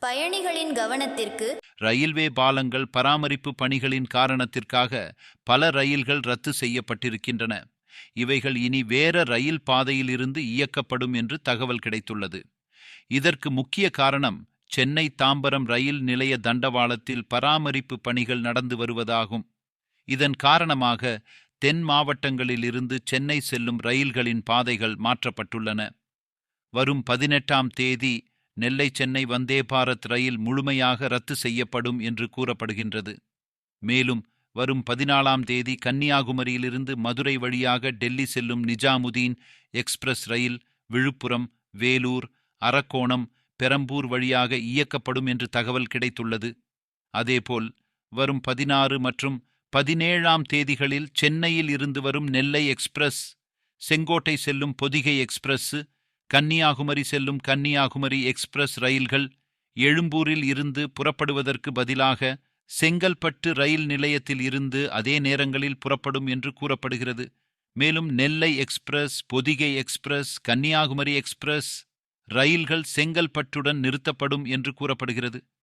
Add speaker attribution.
Speaker 1: பயணிகளின் கவனத்திற்கு
Speaker 2: ரயில்வே பாலங்கள் பராமரிப்பு பணிகளின் காரணத்திற்காக பல ரயில்கள் ரத்து செய்யப்பட்டிருக்கின்றன. இவைகள் இனி வேற ரயில் பாதையில் இருந்து இயக்கப்படும் என்று தகவல் கிடைத்துள்ளது. இதற்கு முக்கிய காரணம் சென்னை தாம்பரம் ரயில் நிலைய தண்டவாளத்தில் பராமரிப்பு பணிகள் நடந்து வருவதாகும். இதன் காரணமாக தென் மாவட்டங்களில் இருந்து சென்னை செல்லும் ரயில்களின் பாதைகள் மாற்றப்பட்டுள்ளன. வரும் 18ஆம் தேதி நெல்லை சென்னை வந்தே பாரத் ரயில் முழுமையாக ரத்து செய்யப்படும் என்று கூறப்படுகின்றது. மேலும் வரும் 14ஆம் தேதி கன்னியாகுமரியிலிருந்து மதுரை வழியாக டெல்லி செல்லும் நிஜாமுதீன் எக்ஸ்பிரஸ் ரயில் விழுப்புரம், வேலூர், அரக்கோணம், பெரம்பூர் வழியாக இயக்கப்படும் என்று தகவல் கிடைத்துள்ளது. அதேபோல் வரும் 16 மற்றும் 17ஆம் தேதிகளில் சென்னையில் இருந்து வரும் நெல்லை எக்ஸ்பிரஸ், செங்கோட்டை செல்லும் பொதிகை எக்ஸ்பிரஸ், கன்னியாகுமரி செல்லும் கன்னியாகுமரி எக்ஸ்பிரஸ் ரயில்கள் எழும்பூரில் இருந்து புறப்படுவதற்கு பதிலாக செங்கல்பட்டு ரயில் நிலையத்தில் இருந்து அதே நேரங்களில் புறப்படும் என்று கூறப்படுகிறது. மேலும் Nellai express, Pothigai express, Kanyakumari express ரயில்கள் செங்கல்பட்டுடன் நிறுத்தப்படும் என்று கூறப்படுகிறது.